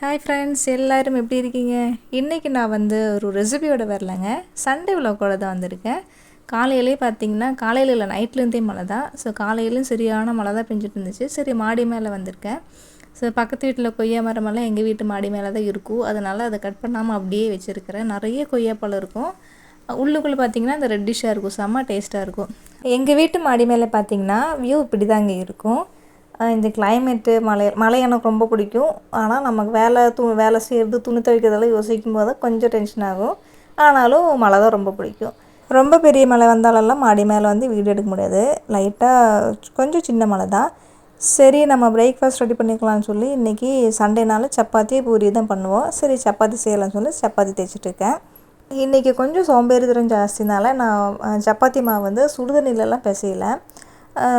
Hi friends, எல்லாரும் எப்படி இருக்கீங்க? இன்றைக்கி நான் ஒரு ரெசிபியோட வரலைங்க. சண்டே விலாக்கோட தான் வந்திருக்கேன். காலையிலே பார்த்தீங்கன்னா, காலையில் இல்லை நைட்லேருந்தே மழை தான். ஸோ காலையிலும் சரியான மழை தான் பெஞ்சிட்டு இருந்துச்சு. சரி மாடி மேலே வந்திருக்கேன். ஸோ பக்கத்து வீட்டில் கொய்யா மரமெல்லாம் எங்கள் வீட்டு மாடி மேலே தான் இருக்கும். அதனால் அதை கட் பண்ணாமல் அப்படியே வச்சுருக்கிறேன். நிறைய கொய்யாப்பழம் இருக்கும். உள்ளுக்குள்ளே பார்த்தீங்கன்னா இந்த ரெட்டிஷாக இருக்கும், செம்ம டேஸ்ட்டாக இருக்கும். எங்கள் வீட்டு மாடி மேலே பார்த்தீங்கன்னா வியூ இப்படி தாங்க இருக்கும். இந்த கிளைமேட்டு மழை எனக்கு ரொம்ப பிடிக்கும். ஆனால் நமக்கு வேலை செய்கிறது, துணி துவைக்கிறதெல்லாம் யோசிக்கும் போது கொஞ்சம் டென்ஷன் ஆகும். ஆனாலும் மழை தான் ரொம்ப பிடிக்கும். ரொம்ப பெரிய மழை வந்தாலெல்லாம் மாடி மேலே வீடியோ எடுக்க முடியாது. லைட்டாக கொஞ்சம் சின்ன மழை தான். சரி, நம்ம பிரேக்ஃபாஸ்ட் ரெடி பண்ணிக்கலாம்னு சொல்லி இன்றைக்கி சண்டேனால சப்பாத்தி பூரி தான் பண்ணுவோம். சரி சப்பாத்தி செய்யலாம்னு சொல்லி சப்பாத்தி தேய்ச்சிட்ருக்கேன். இன்றைக்கி கொஞ்சம் சோம்பேறித்தனம் ஜாஸ்தினால நான் சப்பாத்தி மாவு சுடுதண்ணிலலாம் பிசையலை,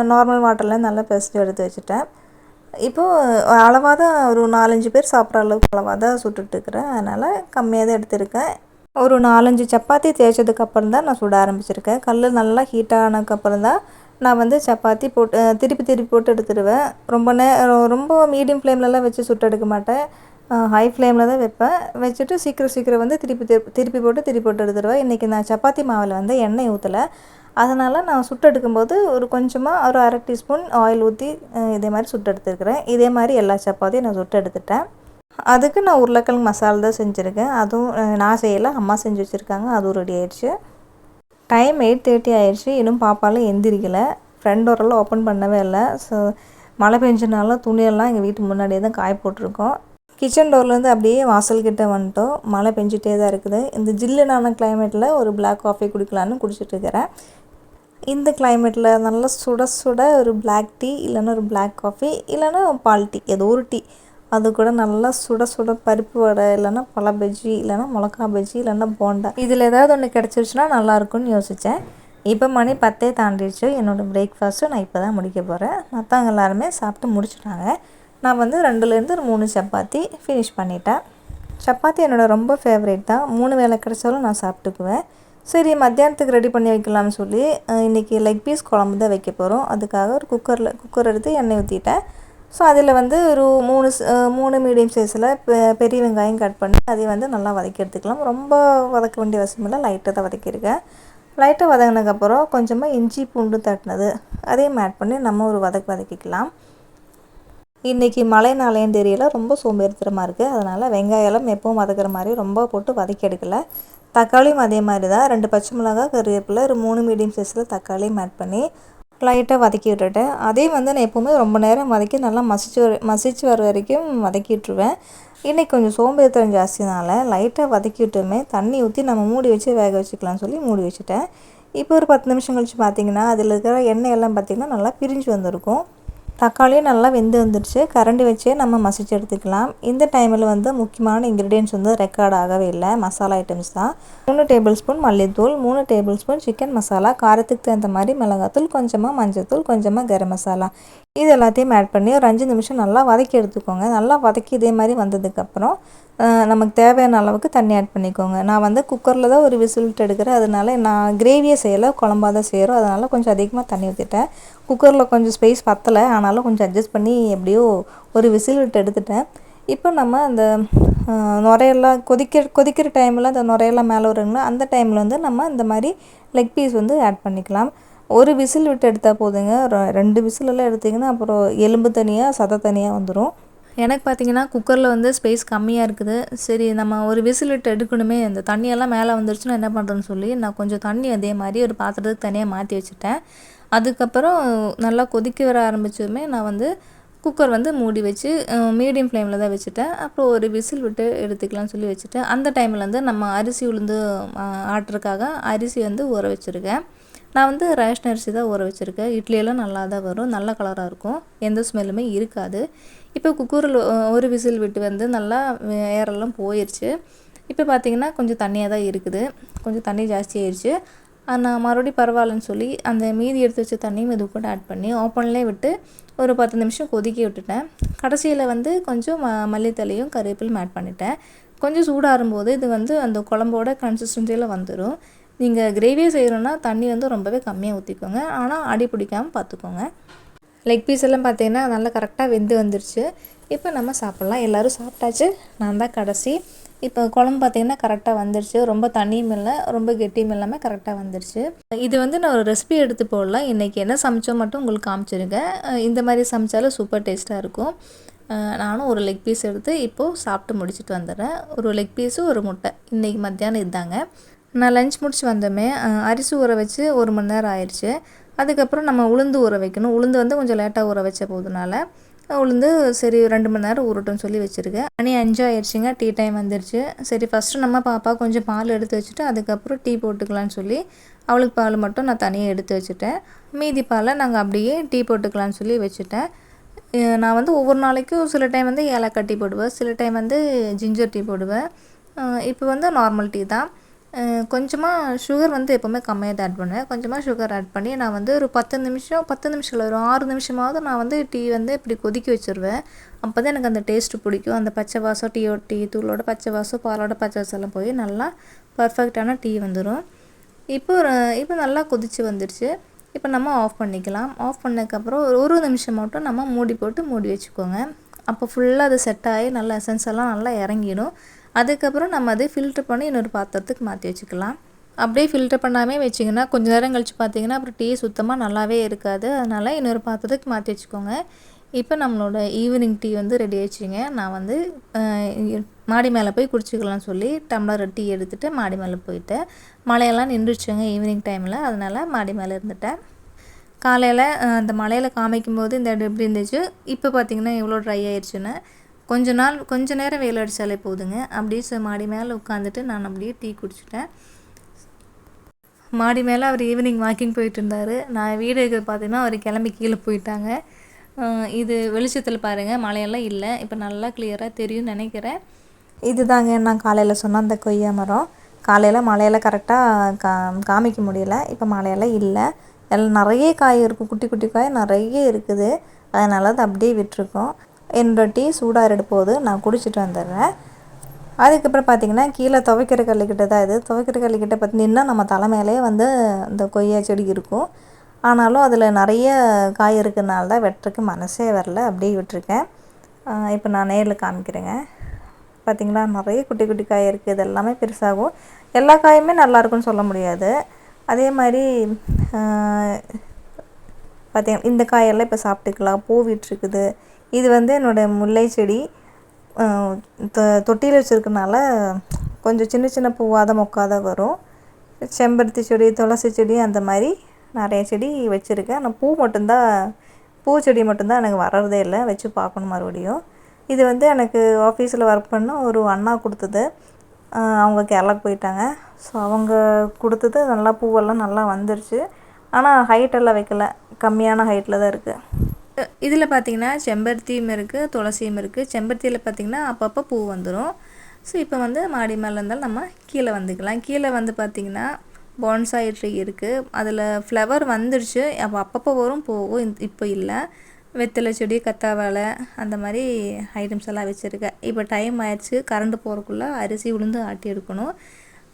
நார்மல் வாட்டரில் நல்லா பிசைஞ்சு எடுத்து வச்சுட்டேன். இப்போது அளவாக தான் ஒரு 4-5 பேர் சாப்பிட்ற அளவுக்கு அளவாக தான் சுட்டுட்ருக்குறேன். அதனால் கம்மியாக தான் எடுத்திருக்கேன். ஒரு 4-5 சப்பாத்தி தேய்ச்சதுக்கப்புறம் தான் நான் சுட ஆரம்பிச்சிருக்கேன். கல் நல்லா ஹீட் ஆனதுக்கப்புறம் தான் நான் சப்பாத்தி போட்டு திருப்பி போட்டு எடுத்துடுவேன். ரொம்ப மீடியம் ஃப்ளேம்லலாம் வச்சு சுட்டு எடுக்க மாட்டேன். ஹை ஃப்ளேமில் தான் வைப்பேன். வச்சுட்டு சீக்கிரம் திருப்பி போட்டு எடுத்துடுவேன். இன்றைக்கி நான் சப்பாத்தி மாவில் எண்ணெய் ஊற்றலை. அதனால் நான் சுட்டு எடுக்கும்போது ஒரு அரை டீஸ்பூன் ஆயில் ஊற்றி இதே மாதிரி சுட்டு எடுத்துருக்கிறேன். இதே மாதிரி எல்லா சப்பாத்தியும் நான் சுட்டு எடுத்துட்டேன். அதுக்கு நான் உருளைக்கிழங்கு மசாலா தான் செஞ்சுருக்கேன். அதுவும் நான் செய்யலை, அம்மா செஞ்சு வச்சுருக்காங்க. அதுவும் ரெடி ஆயிடுச்சு. டைம் 8:30 ஆயிடுச்சு. இன்னும் பாப்பாலாம் எந்திரிக்கலை. ஃப்ரெண்ட் டோரெல்லாம் ஓப்பன் பண்ணவே இல்லை. ஸோ மழை பெஞ்சனால துணியெல்லாம் எங்கள் வீட்டு முன்னாடியே தான் காய போட்டிருக்கோம். கிச்சன் டோர்லேருந்து அப்படியே வாசல்கிட்ட வந்துட்டோம். மழை பெஞ்சிட்டே தான் இருக்குது. இந்த ஜில்லுனான கிளைமேட்டில் ஒரு பிளாக் காஃபி குடிக்கலான்னு குடிச்சிட்ருக்கிறேன். இந்த கிளைமேட்டில் நல்லா சுட ஒரு பிளாக் டீ இல்லைன்னா ஒரு பிளாக் காஃபி இல்லைன்னா பால் டீ, ஏதோ ஒரு டீ, அது கூட நல்லா சுட பருப்பு வடை இல்லைன்னா பழ பஜ்ஜி இல்லைன்னா மிளகா பஜ்ஜி இல்லைன்னா போண்டா, இதில் ஏதாவது ஒன்று கிடச்சிருச்சுன்னா நல்லாயிருக்கும்னு யோசித்தேன். இப்போ மணி 10 தாண்டிடுச்சு. என்னோடய பிரேக்ஃபாஸ்ட்டு நான் இப்போ தான் முடிக்க போகிறேன். மற்றவங்க எல்லாருமே சாப்பிட்டு முடிச்சுட்டாங்க. நான் 2லேருந்து 3 சப்பாத்தி ஃபினிஷ் பண்ணிட்டேன். சப்பாத்தி என்னோடய ரொம்ப ஃபேவரேட் தான். 3 வேளை கிடச்சாலும் நான் சாப்பிட்டுக்குவேன். சரி, மத்தியானத்துக்கு ரெடி பண்ணி வைக்கலாம்னு சொல்லி இன்றைக்கி லெக் பீஸ் குழம்பு தான் வைக்க போகிறோம். அதுக்காக ஒரு குக்கர் எடுத்து எண்ணெய் ஊற்றிட்டேன். ஸோ அதில் ஒரு 3 மீடியம் சைஸில் பெரிய வெங்காயம் கட் பண்ணி அதையும் நல்லா வதக்கி எடுத்துக்கலாம். ரொம்ப வதக்க வேண்டிய அவசியம் இல்லை, லைட்டாக தான் வதக்கியிருக்கேன். லைட்டாக வதங்கினதுக்கப்புறம் கொஞ்சமாக இஞ்சி பூண்டு தட்டினது அதையும் ஆட் பண்ணி நம்ம ஒரு வதக்கிக்கலாம். இன்றைக்கி மழைனாலேன்னு தெரியல, ரொம்ப சோம்பேறித்தனமாக இருக்குது. அதனால் வெங்காயம் எப்பவும் வதக்கிற மாதிரி ரொம்ப போட்டு வதக்கி எடுக்கலை. தக்காளியும் அதே மாதிரி தான். 2 பச்சை மிளகா, கருவேப்பிலை, ஒரு 3 மீடியம் சைஸில் தக்காளியும் ஆட் பண்ணி லைட்டாக வதக்கி விட்டுட்டேன். அதையும் நான் எப்போவுமே ரொம்ப நேரம் வதக்கி நல்லா மசிச்சு வர வரைக்கும் வதக்கிட்டுருவேன். இன்றைக்கி கொஞ்சம் சோம்பேறித்தனம் ஜாஸ்தினால லைட்டாக வதக்கி விட்டுமே தண்ணி ஊற்றி நம்ம மூடி வச்சு வேக வச்சுக்கலாம்னு சொல்லி மூடி வச்சுட்டேன். இப்போ ஒரு 10 நிமிஷம் கழித்து பார்த்திங்கன்னா அதில் இருக்கிற எண்ணெய் எல்லாம் பார்த்திங்கன்னா நல்லா பிரிஞ்சு வந்திருக்கும். தக்காளியும் நல்லா வெந்து வந்துடுச்சு. கரண்டி வச்சே நம்ம மசிச்சு எடுத்துக்கலாம். இந்த டைமில் முக்கியமான இன்க்ரீடியன்ட்ஸ் ரெக்கார்ட் ஆகவே இல்லை, மசாலா ஐட்டம்ஸ் தான். 3 டேபிள் ஸ்பூன் மல்லித்தூள், 3 டேபிள் ஸ்பூன் சிக்கன் மசாலா, காரத்துக்கு தகுந்த மாதிரி மிளகாத்தூள், கொஞ்சமாக மஞ்சத்தூள், கொஞ்சமாக கரம் மசாலா, இது எல்லாத்தையும் ஆட் பண்ணி ஒரு 5 நிமிஷம் நல்லா வதக்கி எடுத்துக்கோங்க. நல்லா வதக்கி இதே மாதிரி வந்ததுக்கப்புறம் நமக்கு தேவையான அளவுக்கு தண்ணி ஆட் பண்ணிக்கோங்க. நான் குக்கரில் தான் ஒரு விசில் விட்டு எடுக்கிறேன். அதனால் நான் கிரேவியை செய்யலை, குழம்பாக தான் செய்கிறோம். அதனால் கொஞ்சம் அதிகமாக தண்ணி ஊற்றிட்டேன். குக்கரில் கொஞ்சம் ஸ்பேஸ் பத்தலை, ஆனாலும் கொஞ்சம் அட்ஜஸ்ட் பண்ணி எப்படியோ ஒரு விசில் விட்டு எடுத்துட்டேன். இப்போ நம்ம அந்த நுரையெல்லாம் கொதிக்கிற டைமில் அந்த நுரையெல்லாம் மேலே வருங்களா, அந்த டைமில் நம்ம இந்த மாதிரி லெக் பீஸ் ஆட் பண்ணிக்கலாம். ஒரு விசில் விட்டு எடுத்தால் போதுங்க. 2 விசிலெல்லாம் எடுத்திங்கன்னா அப்புறம் எலும்பு தனியாக சதை தனியாக வந்துடும். எனக்கு பார்த்திங்கன்னா குக்கரில் ஸ்பேஸ் கம்மியாக இருக்குது. சரி, நம்ம ஒரு விசில் விட்டு எடுக்கணுமே, இந்த தண்ணியெல்லாம் மேலே வந்துருச்சுன்னா என்ன பண்ணுறேன்னு சொல்லி நான் கொஞ்சம் தண்ணி அதே மாதிரி ஒரு பாத்திரத்துக்கு தனியாக மாற்றி வச்சுட்டேன். அதுக்கப்புறம் நல்லா கொதிக்க வர ஆரம்பித்ததுமே நான் குக்கர் மூடி வச்சு மீடியம் ஃப்ளேமில் தான் வச்சுட்டேன். அப்புறம் ஒரு விசில் விட்டு எடுத்துக்கலாம்னு சொல்லி வச்சுட்டேன். அந்த டைமில் நம்ம அரிசி உளுந்து ஆட்டுறதுக்காக அரிசி ஊற வச்சுருக்கேன். நான் ரேஷன் அரிசி தான் ஊற வச்சுருக்கேன். இட்லியெல்லாம் நல்லா தான் வரும், நல்ல கலராக இருக்கும், எந்த ஸ்மெல்லுமே இருக்காது. இப்போ குக்கரில் ஒரு விசில் விட்டு நல்லா ஏரெல்லாம் போயிடுச்சு. இப்போ பார்த்திங்கன்னா கொஞ்சம் தண்ணியாக தான் இருக்குது, கொஞ்சம் தண்ணி ஜாஸ்தி ஆயிடுச்சு. நான் மறுபடியும் பரவாயில்லன்னு சொல்லி அந்த மீதி எடுத்து வச்ச தண்ணியும் இது கூட ஆட் பண்ணி ஓப்பன்லேயே விட்டு ஒரு 10 நிமிஷம் கொதிக்க விட்டுட்டேன். கடைசியில் கொஞ்சம் மல்லித்தலையும் கருவேப்பிலையும் ஆட் பண்ணிட்டேன். கொஞ்சம் சூடாகும்போது இது அந்த குழம்போட கன்சிஸ்டன்சியில் வந்துடும். நீங்கள் கிரேவியே செய்கிறோன்னா தண்ணி ரொம்பவே கம்மியாக ஊற்றிக்கோங்க, ஆனால் அடி பிடிக்காமல் பார்த்துக்கோங்க. லெக் பீஸ் எல்லாம் பார்த்தீங்கன்னா நல்லா கரெக்டாக வெந்து வந்துருச்சு. இப்போ நம்ம சாப்பிட்லாம். எல்லோரும் சாப்பிட்டாச்சு, நான் தான் கடைசி. இப்போ குழம்பு பார்த்திங்கன்னா கரெக்டாக வந்துடுச்சு. ரொம்ப தண்ணியும் இல்லை, ரொம்ப கெட்டியும் இல்லாமல் கரெக்டாக வந்துடுச்சு. இது வந்து நான் ஒரு ரெசிபி எடுத்து போடலாம். இன்றைக்கி என்ன சமைச்சோம் மட்டும் உங்களுக்கு காமிச்சிருக்கேன். இந்த மாதிரி சமைச்சாலும் சூப்பர் டேஸ்ட்டாக இருக்கும். நானும் ஒரு லெக் பீஸ் எடுத்து இப்போது சாப்பிட்டு முடிச்சுட்டு வந்துடுறேன். ஒரு லெக் பீஸு, ஒரு முட்டை. இன்றைக்கி மத்தியானம் இதுதாங்க. நான் லஞ்ச் முடிச்சு வந்தோமே அரிசி ஊற வச்சு 1 மணி நேரம் ஆயிடுச்சு. அதுக்கப்புறம் நம்ம உளுந்து ஊற வைக்கணும். உளுந்து வந்து கொஞ்சம் லேட்டாக ஊற வச்ச போதுனால உளுந்து சரி 2 மணி நேரம் ஊறட்டும்னு சொல்லி வச்சுருக்கேன். மணி 5 ஆயிடுச்சுங்க. டீ டைம் வந்துடுச்சு. சரி ஃபஸ்ட்டு நம்ம பாப்பா கொஞ்சம் பால் எடுத்து வச்சுட்டு அதுக்கப்புறம் டீ போட்டுக்கலான்னு சொல்லி அவளுக்கு பால் மட்டும் நான் தனியாக எடுத்து வச்சுட்டேன். மீதி பாலை நாங்கள் அப்படியே டீ போட்டுக்கலான்னு சொல்லி வச்சுட்டேன். நான் வந்து ஒவ்வொரு நாளைக்கும் சில டைம் வந்து ஏலக்காய் டீ போடுவேன், சில டைம் வந்து ஜிஞ்சர் டீ போடுவேன். இப்போ வந்து நார்மல் டீ தான். கொஞ்சமாக சுகர் வந்து எப்போவுமே கம்மியாக தான் ஆட் பண்ணுவேன். கொஞ்சமாக சுகர் ஆட் பண்ணி நான் வந்து ஒரு 10 நிமிஷம் இல்லை ஒரு 6 நிமிஷமாவது நான் வந்து டீ வந்து இப்படி கொதிக்க வச்சுருவேன். அப்போ தான் எனக்கு அந்த டேஸ்ட்டு பிடிக்கும். அந்த பச்சை வாசம் டீ தூளோட பச்சை வாசம், பாலோட பச்சை வாசம் எல்லாம் போய் நல்லா பர்ஃபெக்டான டீ வந்துடும். இப்போ நல்லா கொதித்து வந்துடுச்சு. இப்போ நம்ம ஆஃப் பண்ணிக்கலாம். ஆஃப் பண்ணதுக்கப்புறம் ஒரு நிமிஷம் மட்டும் நம்ம மூடி போட்டு மூடி வச்சுக்கோங்க. அப்போ ஃபுல்லாக அது செட் ஆகி நல்லா எசன்ஸ் எல்லாம் நல்லா இறங்கிடும். அதுக்கப்புறம் நம்ம அதை ஃபில்ட்ரு பண்ணி இன்னொரு பாத்திரத்துக்கு மாற்றி வச்சுக்கலாம். அப்படியே ஃபில்ட்ரு பண்ணாமே வச்சிங்கன்னா கொஞ்சம் நேரம் கழித்து பார்த்தீங்கன்னா அப்புறம் டீ சுத்தமாக நல்லாவே இருக்காது. அதனால் இன்னொரு பாத்திரத்துக்கு மாற்றி வச்சுக்கோங்க. இப்போ நம்மளோட ஈவினிங் டீ வந்து ரெடி ஆயிடுச்சுங்க. நான் வந்து மாடி மேலே போய் குடிச்சிக்கலாம்னு சொல்லி டம்ளர் டீ எடுத்துகிட்டு மாடி மேலே போயிட்டேன். மழையெல்லாம் நின்றுச்சுங்க ஈவினிங் டைமில். அதனால் மாடி மேலே இருந்துட்டேன். காலையில் அந்த மழையில் காமிக்கும்போது இந்த இடம் எப்படி இருந்துச்சு, இப்போ பார்த்திங்கன்னா எவ்வளோ ட்ரை ஆயிடுச்சுன்னு. கொஞ்ச நேரம் வெயில் அடித்தாலே போதுங்க. அப்படியே மாடி மேலே உட்காந்துட்டு நான் அப்படியே டீ குடிச்சிட்டேன். மாடி மேலே அவர் ஈவினிங் வாக்கிங் போயிட்டு இருந்தார். நான் வீடு இருக்கிறது பார்த்திங்கன்னா அவர் கிளம்பி கீழே போயிட்டாங்க. இது வெளிச்சத்தில் பாருங்கள், மழையெல்லாம் இல்லை. இப்போ நல்லா கிளியராக தெரியும்னு நினைக்கிறேன். இது தாங்க நான் காலையில் சொன்ன அந்த கொய்யா மரம். காலையில் மழையில் கரெக்டாக காமிக்க முடியல. இப்போ மழையெல்லாம் இல்லை. எல்லாம் நிறைய காய் இருக்கும், குட்டி குட்டி காய் நிறைய இருக்குது. அதனால அது அப்படியே விட்டுருக்கோம். என்னோடய டீ சூடாக போது நான் குடிச்சிட்டு வந்துடுறேன். அதுக்கப்புறம் பார்த்திங்கன்னா கீழே துவைக்கிற கல்லுக்கிட்ட தான் இது. துவைக்கிற கல்லுக்கிட்ட பார்த்திங்கன்னா நம்ம தலைமையிலே வந்து இந்த கொய்யா செடி இருக்கும். ஆனாலும் அதில் நிறைய காய் இருக்கிறனால தான் வெட்டுறதுக்கு மனசே வரல, அப்படியே விட்டுருக்கேன். இப்போ நான் நேரில் காமிக்கிறேங்க. பார்த்திங்களா நிறைய குட்டி குட்டி காய் இருக்குது. இது எல்லாமே பெருசாகும். எல்லா காயுமே நல்லாயிருக்குன்னு சொல்ல முடியாது. அதே மாதிரி பார்த்திங்கன்னா இந்த காயெல்லாம் இப்போ சாப்பிட்டுக்கலாம். பூ விட்டுருக்குது. இது வந்து என்னோடய முல்லை செடி. தொட்டியில் வச்சுருக்கனால கொஞ்சம் சின்ன சின்ன பூவாத மொக்காத வரும். செம்பருத்தி செடி, துளசி செடி அந்த மாதிரி நிறைய செடி வச்சுருக்கேன். ஆனால் பூச்செடி மட்டும்தான் எனக்கு வர்றதே இல்லை. வச்சு பார்க்கணும் மறுபடியும். இது வந்து எனக்கு ஆஃபீஸில் ஒர்க் பண்ண ஒரு அண்ணா கொடுத்தது. அவங்க கேரளாவுக்கு போயிட்டாங்க. ஸோ அவங்க கொடுத்தது நல்லா பூவெல்லாம் நல்லா வந்துருச்சு. ஆனால் ஹைட்டெல்லாம் வைக்கல, கம்மியான ஹைட்டில் தான் இருக்குது. இதில் பார்த்திங்கன்னா செம்பருத்தியும் இருக்குது, துளசியும் இருக்குது. செம்பருத்தியில் பார்த்திங்கன்னா அப்பப்போ பூ வந்துடும். ஸோ இப்போ வந்து மாடி மேலே இருந்தாலும் நம்ம கீழே வந்துக்கலாம். கீழே வந்து பார்த்திங்கன்னா பான்சாய் ட்ரீ இருக்குது. அதில் ஃப்ளவர் வந்துடுச்சு. அப்பப்போ வரும், போகும். இப்போ இல்லை. வெத்தலை செடி, கத்தாவாழை அந்த மாதிரி ஐட்டம்ஸ் எல்லாம் வச்சுருக்கேன். இப்போ டைம் ஆயிடுச்சு. கரண்ட் போகிறக்குள்ளே அரிசி உளுந்து ஆட்டி எடுக்கணும்.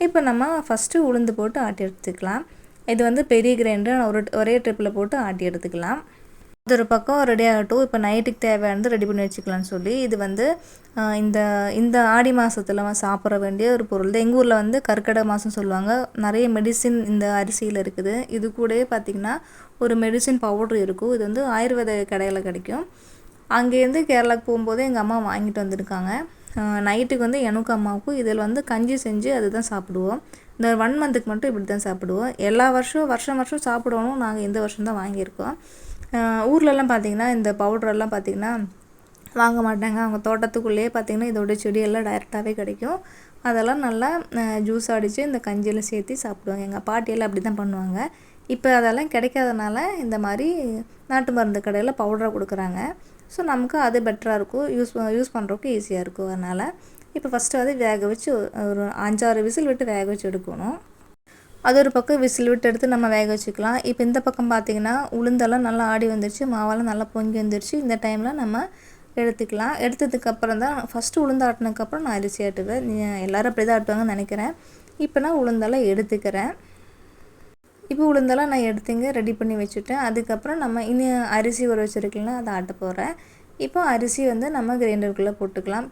இப்போ நம்ம ஃபஸ்ட்டு உளுந்து போட்டு ஆட்டி எடுத்துக்கலாம். இது வந்து பெரிய கிரைண்டர் ஒரே ட்ரிப்பில் போட்டு ஆட்டி எடுத்துக்கலாம். இது ஒரு பக்கம் ரெடி ஆகட்டும். இப்போ நைட்டுக்கு தேவையானது ரெடி பண்ணி வச்சுக்கலான்னு சொல்லி இது வந்து இந்த ஆடி மாதத்தில் சாப்பிட வேண்டிய ஒரு பொருள் தான். எங்கள் ஊரில் வந்து கற்கடை மாதம் சொல்லுவாங்க. நிறைய மெடிசின் இந்த அரிசியில் இருக்குது. இது கூடவே பார்த்திங்கன்னா ஒரு மெடிசின் பவுட்ரு இருக்கும். இது வந்து ஆயுர்வேத கடையில் கிடைக்கும். அங்கேருந்து கேரளாவுக்கு போகும்போது எங்கள் அம்மா வாங்கிட்டு வந்திருக்காங்க. நைட்டுக்கு வந்து எனக்கும் அம்மாவுக்கும் இதில் வந்து கஞ்சி செஞ்சு அதுதான் சாப்பிடுவோம். இந்த 1 மந்த்துக்கு மட்டும் இப்படி தான் சாப்பிடுவோம். எல்லா வருஷம் சாப்பிடுவோம். நாங்கள் இந்த வருஷம் தான் வாங்கியிருக்கோம். ஊர்லெலாம் பார்த்திங்கன்னா இந்த பவுட்ரெல்லாம் பார்த்திங்கன்னா வாங்க மாட்டாங்க. அவங்க தோட்டத்துக்குள்ளேயே பார்த்திங்கன்னா இதோட செடியெல்லாம் டைரெக்டாகவே கிடைக்கும். அதெல்லாம் நல்லா ஜூஸ் அடித்து இந்த கஞ்சியில் சேர்த்து சாப்பிடுவாங்க. எங்கள் பாட்டியெல்லாம் அப்படி தான் பண்ணுவாங்க. இப்போ அதெல்லாம் கிடைக்காதனால இந்த மாதிரி நாட்டு மருந்து கடையில் பவுடராக கொடுக்குறாங்க. ஸோ நமக்கு அது பெட்டராக இருக்கும், யூஸ் பண்ணுறதுக்கு ஈஸியாக இருக்கும். அதனால் இப்போ ஃபஸ்ட்டு வந்து வேக வச்சு ஒரு 5-6 விசில் விட்டு வேக வச்சு எடுக்கணும். அது ஒரு பக்கம் விசில் விட்டு எடுத்து நம்ம வேக வச்சுக்கலாம். இப்போ இந்த பக்கம் பார்த்திங்கன்னா உளுந்தெல்லாம் நல்லா ஆடி வந்துருச்சு, மாவெல்லாம் நல்லா பொங்கி வந்துருச்சு. இந்த டைமில் நம்ம எடுத்துக்கலாம். எடுத்ததுக்கப்புறம் தான் ஃபஸ்ட்டு உளுந்து ஆட்டினதுக்கப்புறம் நான் அரிசி ஆட்டுவேன். எல்லோரும் அப்படி தான் ஆட்டுவாங்கன்னு நினைக்கிறேன். இப்போ நான் உளுந்தெல்லாம் எடுத்துக்கிறேன். இப்போ உளுந்தெல்லாம் நான் எடுத்துங்க ரெடி பண்ணி வச்சுட்டேன். அதுக்கப்புறம் நம்ம இன்னும் அரிசி ஊற வச்சுருக்கலாம், அதை ஆட்ட போகிறேன். இப்போ அரிசி வந்து நம்ம கிரைண்டருக்குள்ளே போட்டுக்கலாம்.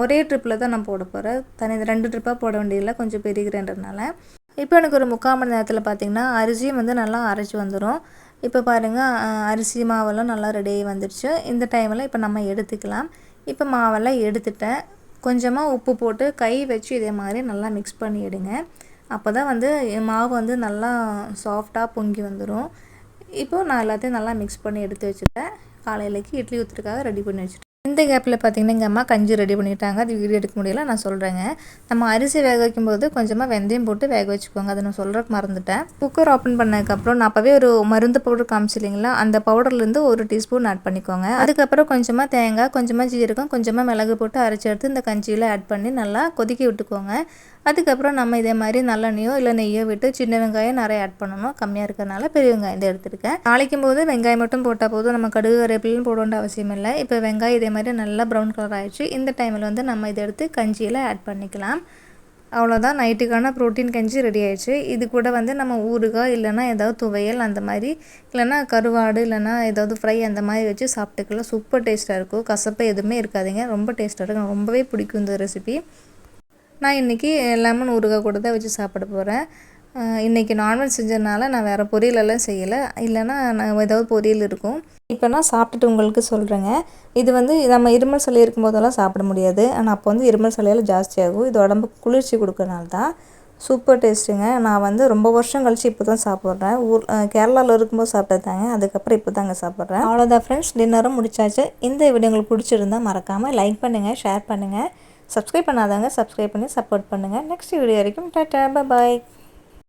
ஒரே ட்ரிப்பில் தான் நான் போட போகிறேன். 2 ட்ரிப்பாக போட வேண்டியதில்லை, கொஞ்சம் பெரிய கிரைண்டர்னால. இப்போ எனக்கு ஒரு 3/4 மணி நேரத்தில் பார்த்திங்கன்னா அரிசியும் வந்து நல்லா அரைச்சி வந்துடும். இப்போ பாருங்கள், அரிசி மாவெல்லாம் நல்லா ரெடியாகி வந்துடுச்சு. இந்த டைமில் இப்போ நம்ம எடுத்துக்கலாம். இப்போ மாவெல்லாம் எடுத்துட்டேன். கொஞ்சமாக உப்பு போட்டு கை வச்சு இதே மாதிரி நல்லா மிக்ஸ் பண்ணி எடுங்க. அப்போ தான் வந்து மாவு வந்து நல்லா சாஃப்டாக பொங்கி வந்துடும். இப்போது நான் எல்லாத்தையும் நல்லா மிக்ஸ் பண்ணி எடுத்து வச்சுட்டேன். காலையிலேக்கு இட்லி ஊற்றுறதுக்காக ரெடி பண்ணி வச்சுட்டேன். இந்த கேப்பில் பார்த்திங்கன்னா எங்கள் அம்மா கஞ்சி ரெடி பண்ணிட்டாங்க. அது வீடியோ எடுக்க முடியல, நான் சொல்கிறேங்க. நம்ம அரிசி வேக வைக்கும்போது கொஞ்சமாக வெந்தயம் போட்டு வேக வச்சுக்கோங்க. அதை நான் சொல்கிறதுக்கு மறந்துட்டேன். குக்கர் ஓப்பன் பண்ணதுக்கப்புறம் நான் அப்போவே ஒரு மருந்து பவுடர் காமிச்சில்லைங்களா, அந்த பவுடர்லேருந்து 1 டீஸ்பூன் ஆட் பண்ணிக்கோங்க. அதுக்கப்புறம் கொஞ்சமாக தேங்காய், கொஞ்சமாக ஜீரகம், கொஞ்சமாக மிளகு போட்டு அரைச்சி எடுத்து இந்த கஞ்சியில் ஆட் பண்ணி நல்லா கொதிக்க விட்டுக்கோங்க. அதுக்கப்புறம் நம்ம இதே மாதிரி நல்லெண்ணெயோ இல்லை நெய்யோ விட்டு சின்ன வெங்காயம் நிறைய ஆட் பண்ணணும். கம்மியாக இருக்கிறதுனால பெரிய வெங்காயம் இதை எடுத்துருக்கேன். தாளிக்கும் போது வெங்காயம் மட்டும் போட்டால் போதும், நம்ம கடுகு கருவேப்பிலையும் போட வேண்டிய அவசியம் இல்லை. இப்போ வெங்காயம் இதே மாதிரி நல்லா ப்ரௌன் கலர் ஆகிடுச்சு. இந்த டைமில் வந்து நம்ம இதை எடுத்து கஞ்சியில் ஆட் பண்ணிக்கலாம். அவ்வளோதான், நைட்டுக்கான ப்ரோட்டீன் கஞ்சி ரெடி ஆகிடுச்சு. இது கூட வந்து நம்ம ஊறுகாய் இல்லைனா ஏதாவது துவையல் அந்த மாதிரி, இல்லைனா கருவாடு இல்லைனா ஏதாவது ஃப்ரை அந்த மாதிரி வச்சு சாப்பிட்டுக்கலாம். சூப்பர் டேஸ்ட்டாக இருக்கும். கசப்பு எதுவுமே இருக்காதுங்க, ரொம்ப டேஸ்ட்டாக இருக்கும். எனக்கு ரொம்பவே பிடிக்கும் இந்த ரெசிபி. நான் இன்றைக்கி லெமன் ஊறுகாய் கூட தான் வச்சு சாப்பிட போகிறேன். இன்றைக்கி நான்வெஜ் செஞ்சதுனால நான் வேறு பொரியலெல்லாம் செய்யலை, இல்லைனா நான் ஏதாவது பொரியல் இருக்கும். இப்போ நான் சாப்பிட்டுட்டு உங்களுக்கு சொல்கிறேங்க. இது வந்து நம்ம இருமல் சளி இருக்கும்போதெல்லாம் சாப்பிட முடியாது, ஆனால் அப்போ வந்து இருமல் சளியெல்லாம் ஜாஸ்தியாகும். இது உடம்புக்கு குளிர்ச்சி கொடுக்கறனால தான். சூப்பர் டேஸ்ட்டுங்க. நான் வந்து ரொம்ப வருஷம் கழித்து இப்போ தான் சாப்பிட்றேன். கேரளாவில் இருக்கும்போது சாப்பிட்டதாங்க, அதுக்கப்புறம் இப்போ தாங்க சாப்பிட்றேன். அவ்வளோதான் ஃப்ரெண்ட்ஸ், டின்னரும் முடிச்சாச்சு. இந்த வீடியோ உங்களுக்கு பிடிச்சிருந்தால் மறக்காமல் லைக் பண்ணுங்கள், ஷேர் பண்ணுங்கள். சப்ஸ்கிரைப் பண்ணாதவங்க சப்ஸ்கிரைப் பண்ணி சப்போர்ட் பண்ணுங்கள். நெக்ஸ்ட் வீடியோ வரைக்கும் டாடா, பை பாய்.